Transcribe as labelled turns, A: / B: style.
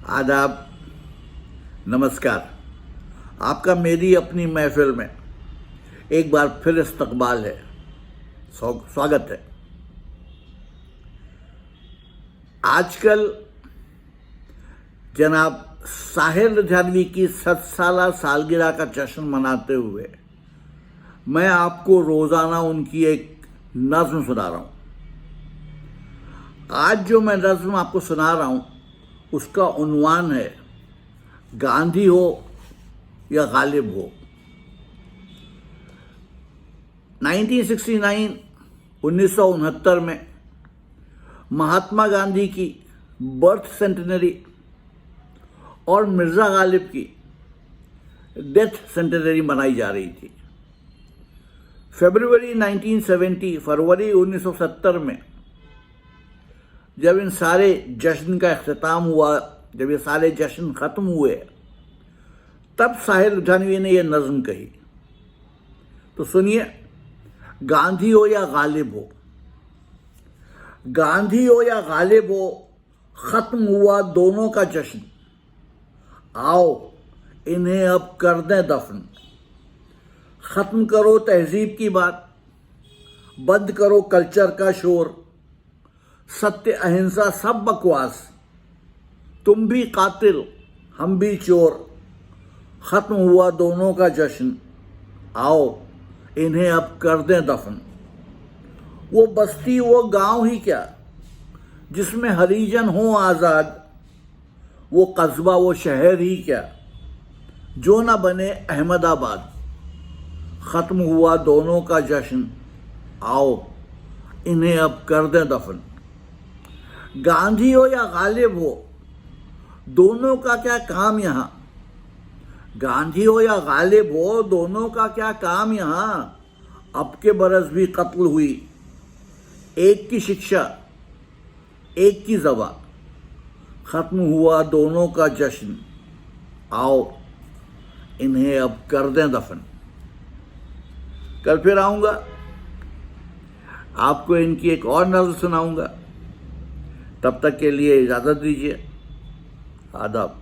A: आदाब, नमस्कार। आपका मेरी अपनी महफिल में एक बार फिर इस्तकबाल है, स्वागत है। आजकल जनाब साहिर लुधियानवी की 7 साला सालगिरह का जश्न मनाते हुए मैं आपको रोज़ाना उनकी एक नज़्म सुना रहा हूँ। आज जो मैं नज़्म आपको सुना रहा हूँ उसका उन्वान है गांधी हो या गालिब हो। 1969 में महात्मा गांधी की बर्थ सेंटेनरी और मिर्ज़ा गालिब की डेथ सेंटेनरी मनाई जा रही थी। फरवरी 1970 में जब इन सारे जश्न का इख्तिताम हुआ, जब ये सारे जश्न ख़त्म हुए, तब साहिर लुधियानवी ने यह नज़्म कही। तो सुनिए, गांधी हो या गालिब हो, गांधी हो या गालिब हो, ख़त्म हुआ दोनों का जश्न, आओ इन्हें अब कर दें दफन। ख़त्म करो तहजीब की बात, बंद करो कल्चर का शोर, सत्य अहिंसा सब बकवास, तुम भी कातिल हम भी चोर। ख़त्म हुआ दोनों का जश्न, आओ इन्हें अब कर दें दफन। वो बस्ती वो गांव ही क्या जिसमें हरिजन हो आज़ाद, वो कस्बा वो शहर ही क्या जो न बने अहमदाबाद। ख़त्म हुआ दोनों का जश्न, आओ इन्हें अब कर दें दफन। गांधी हो या गालिब हो, दोनों का क्या काम यहाँ। गांधी हो या गालिब हो, दोनों का क्या काम यहाँ। अब के बरस भी कत्ल हुई, एक की शिक्षा एक की ज़बा। ख़त्म हुआ दोनों का जश्न, आओ इन्हें अब कर दें दफन। कल फिर आऊँगा, आपको इनकी एक और नज़्म सुनाऊँगा। तब तक के लिए इजाज़त दीजिए। आदाब।